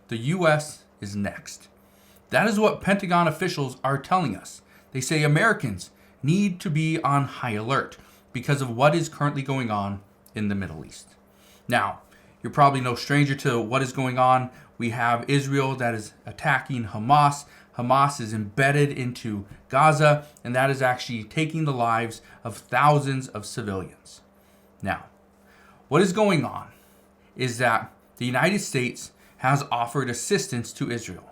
the U.S. is next. That is what Pentagon officials are telling us. They say Americans need to be on high alert because of what is currently going on in the Middle East. Now, you're probably no stranger to what is going on. We have Israel that is attacking Hamas. Hamas is embedded into Gaza, and that is actually taking the lives of thousands of civilians. Now, what is going on is that the United States has offered assistance to Israel.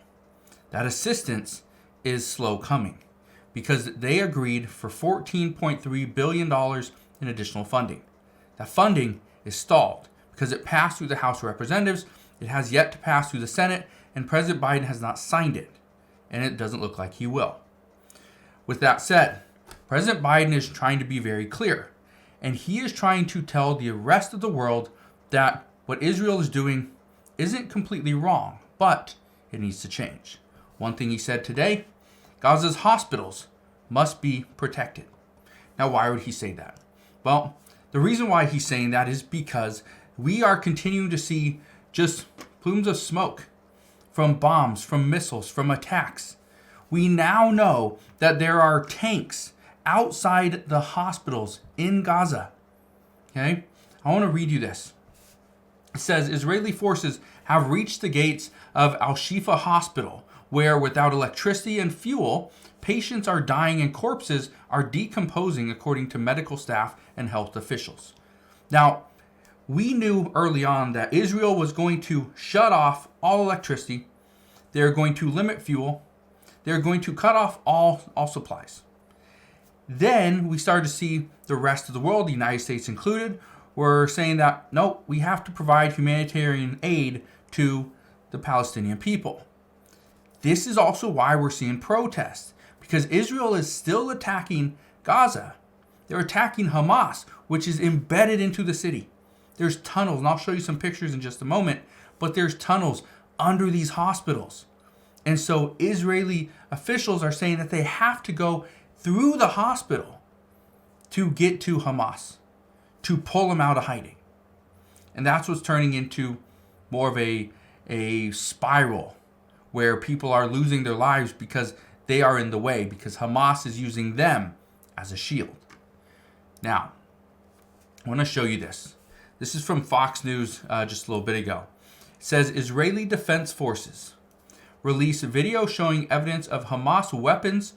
That assistance is slow coming because they agreed for $14.3 billion in additional funding. That funding is stalled because it passed through the House of Representatives. It has yet to pass through the Senate, and President Biden has not signed it, and it doesn't look like he will. With that said, President Biden is trying to be very clear, and he is trying to tell the rest of the world that what Israel is doing isn't completely wrong, but it needs to change. One thing he said today, Gaza's hospitals must be protected. Now, why would he say that? Well, the reason why he's saying that is because we are continuing to see just plumes of smoke from bombs, from missiles, from attacks. We now know that there are tanks outside the hospitals in Gaza. Okay? I want to read you this. It says, Israeli forces have reached the gates of Al-Shifa Hospital, where without electricity and fuel, patients are dying and corpses are decomposing, according to medical staff and health officials. Now, we knew early on that Israel was going to shut off all electricity. They're going to limit fuel. They're going to cut off all supplies. Then we started to see the rest of the world, the United States included, were saying that, no, we have to provide humanitarian aid to the Palestinian people. This is also why we're seeing protests, because Israel is still attacking Gaza. They're attacking Hamas, which is embedded into the city. There's tunnels, and I'll show you some pictures in just a moment, but there's tunnels under these hospitals. And so Israeli officials are saying that they have to go through the hospital to get to Hamas, to pull them out of hiding. And that's what's turning into more of a spiral where people are losing their lives because they are in the way, because Hamas is using them as a shield. Now, I want to show you this. This is from Fox News just a little bit ago. It says, Israeli Defense Forces release video showing evidence of Hamas weapons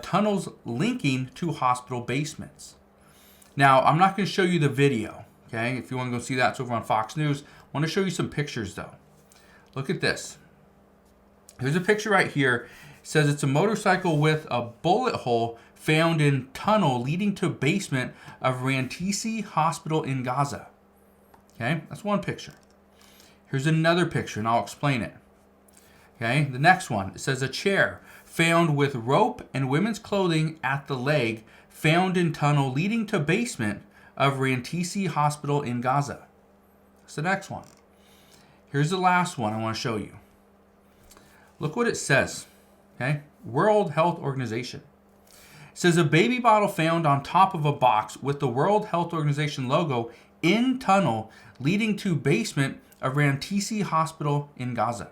tunnels linking to hospital basements. Now, I'm not going to show you the video, okay? If you want to go see that, it's over on Fox News. I want to show you some pictures, though. Look at this. Here's a picture right here. It says it's a motorcycle with a bullet hole found in tunnel leading to basement of Rantisi Hospital in Gaza. Okay, that's one picture. Here's another picture, and I'll explain it. Okay, the next one, it says a chair found with rope and women's clothing at the leg found in tunnel leading to basement of Rantisi Hospital in Gaza. That's the next one. Here's the last one I want to show you. Look what it says. Okay, World Health Organization. It says a baby bottle found on top of a box with the World Health Organization logo in tunnel leading to basement of Rantisi Hospital in Gaza.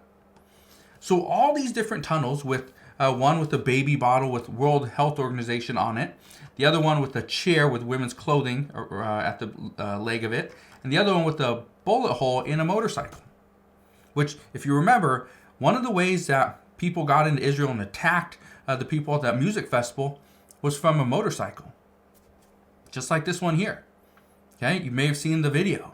So all these different tunnels with one with a baby bottle with World Health Organization on it, the other one with a chair with women's clothing at the leg of it, and the other one with a bullet hole in a motorcycle. Which, if you remember, one of the ways that people got into Israel and attacked the people at that music festival was from a motorcycle. Just like this one here. Okay, you may have seen the video.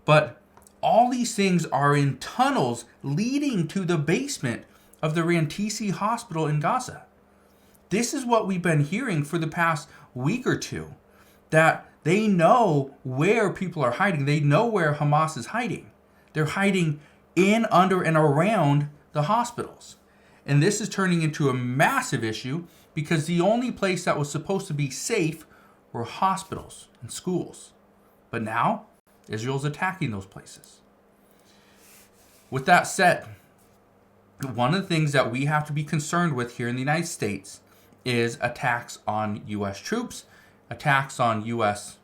But all these things are in tunnels leading to the basement of the Rantisi Hospital in Gaza. This is what we've been hearing for the past week or two, that they know where people are hiding. They know where Hamas is hiding. They're hiding in, under, and around the hospitals. And this is turning into a massive issue because the only place that was supposed to be safe were hospitals and schools. But now, Israel's attacking those places. With that said, one of the things that we have to be concerned with here in the United States is attacks on U.S. troops, attacks on U.S.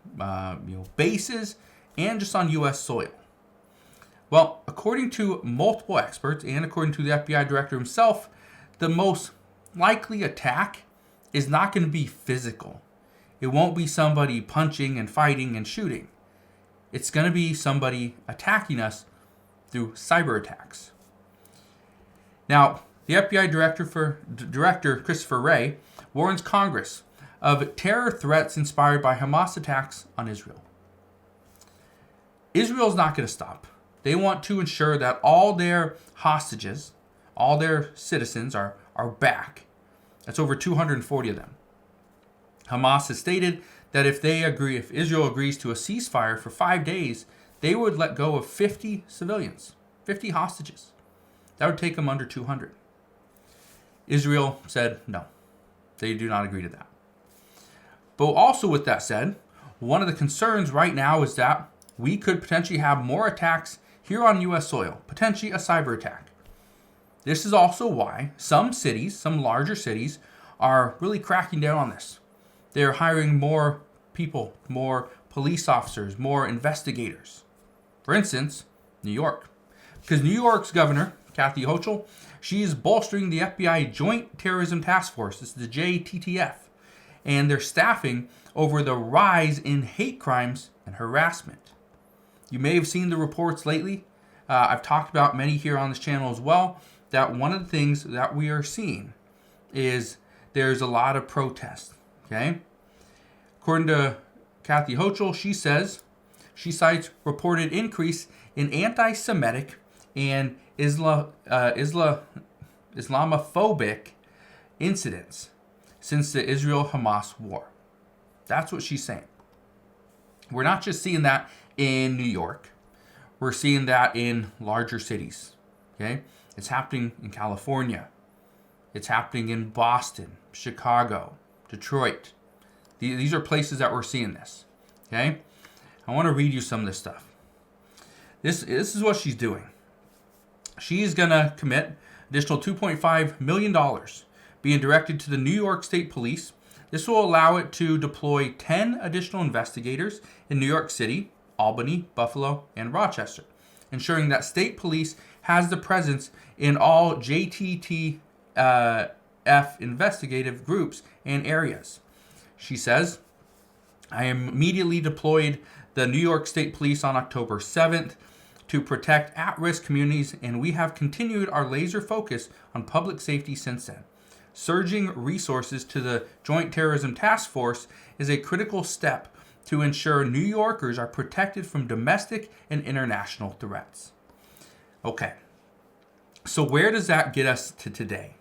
bases, and just on U.S. soil. Well, according to multiple experts and according to the FBI director himself, the most likely attack is not going to be physical. It won't be somebody punching and fighting and shooting. It's going to be somebody attacking us through cyber attacks. Now, the FBI Director Christopher Wray warns Congress of terror threats inspired by Hamas attacks on Israel. Israel's not going to stop. They want to ensure that all their hostages, all their citizens are back. That's over 240 of them. Hamas has stated that if Israel agrees to a ceasefire for 5 days, they would let go of 50 civilians, 50 hostages. That would take them under 200. Israel said no. They do not agree to that. But also with that said, one of the concerns right now is that we could potentially have more attacks here on U.S. soil, potentially a cyber attack. This is also why some cities, some larger cities, are really cracking down on this. They're hiring more people, more police officers, more investigators. For instance, New York. Because New York's governor, Kathy Hochul, she is bolstering the FBI Joint Terrorism Task Force. This is the JTTF. And they're staffing over the rise in hate crimes and harassment. You may have seen the reports lately. I've talked about many here on this channel as well, that one of the things that we are seeing is there's a lot of protest. Okay? According to Kathy Hochul, she cites reported increase in anti-Semitic and Islamophobic incidents since the Israel-Hamas war. That's what she's saying. We're not just seeing that in New York. We're seeing that in larger cities. Okay? It's happening in California. It's happening in Boston, Chicago, Detroit. These are places that we're seeing this. Okay? I want to read you some of this stuff. This is what she's doing. She's going to commit additional $2.5 million being directed to the New York State Police. This will allow it to deploy 10 additional investigators in New York City, Albany, Buffalo, and Rochester, ensuring that state police has the presence in all JTTF investigative groups and areas. She says, I immediately deployed the New York State Police on October 7th to protect at-risk communities, and we have continued our laser focus on public safety since then. Surging resources to the Joint Terrorism Task Force is a critical step to ensure New Yorkers are protected from domestic and international threats. Okay, so where does that get us to today?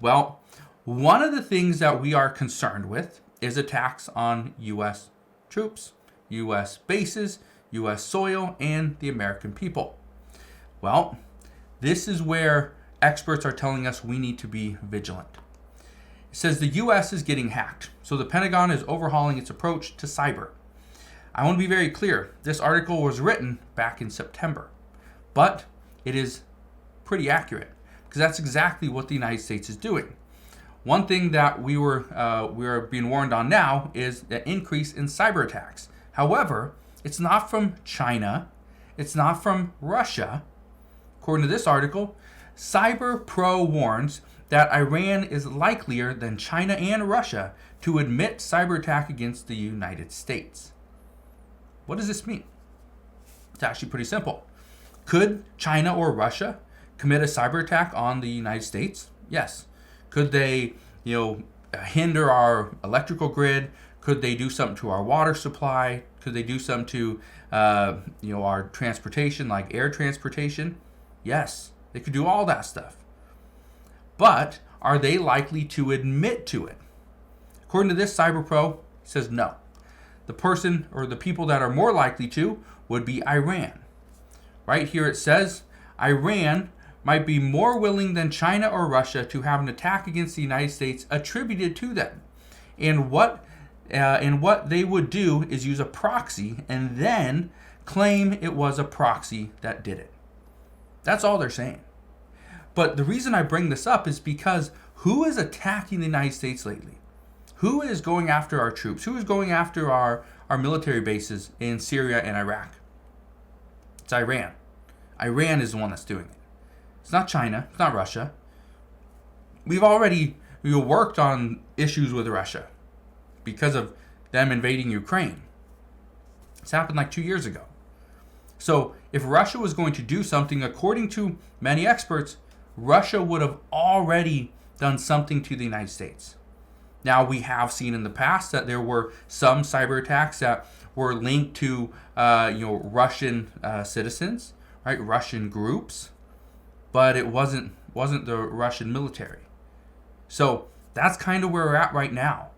Well, one of the things that we are concerned with is attacks on U.S. troops, U.S. bases, U.S. soil, and the American people. Well, this is where experts are telling us we need to be vigilant. It says the U.S. is getting hacked, so the Pentagon is overhauling its approach to cyber. I want to be very clear. This article was written back in September, but it is pretty accurate because that's exactly what the United States is doing. One thing that we are being warned on now is the increase in cyber attacks. However, it's not from China. It's not from Russia. According to this article, Cyber Pro warns that Iran is likelier than China and Russia to admit cyber attack against the United States. What does this mean? It's actually pretty simple. Could China or Russia commit a cyber attack on the United States? Yes. Could they, hinder our electrical grid? Could they do something to our water supply? Could they do something to, our transportation, like air transportation? Yes, they could do all that stuff. But are they likely to admit to it? According to this Cyber Pro, he says no. The person or the people that are more likely to would be Iran. Right here it says Iran might be more willing than China or Russia to have an attack against the United States attributed to them. And what they would do is use a proxy and then claim it was a proxy that did it. That's all they're saying. But the reason I bring this up is because who is attacking the United States lately? Who is going after our troops? Who is going after our military bases in Syria and Iraq? It's Iran. Iran is the one that's doing it. It's not China. It's not Russia. We've already worked on issues with Russia because of them invading Ukraine. This happened like 2 years ago. So if Russia was going to do something, according to many experts, Russia would have already done something to the United States. Now, we have seen in the past that there were some cyber attacks that were linked to Russian citizens, right? Russian groups, but it wasn't the Russian military. So that's kind of where we're at right now.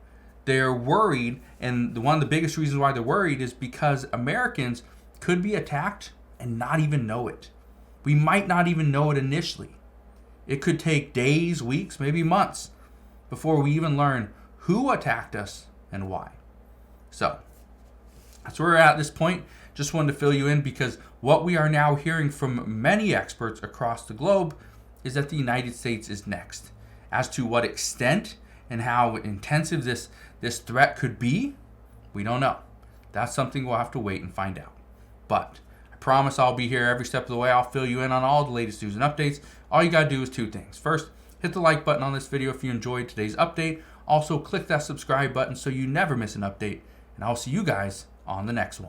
They're worried, and one of the biggest reasons why they're worried is because Americans could be attacked and not even know it. We might not even know it initially. It could take days, weeks, maybe months before we even learn who attacked us and why. So that's where we're at this point. Just wanted to fill you in because what we are now hearing from many experts across the globe is that the United States is next. As to what extent and how intensive this threat could be, we don't know. That's something we'll have to wait and find out. But I promise I'll be here every step of the way. I'll fill you in on all the latest news and updates. All you got to do is 2 things. First, hit the like button on this video if you enjoyed today's update. Also, click that subscribe button so you never miss an update. And I'll see you guys on the next one.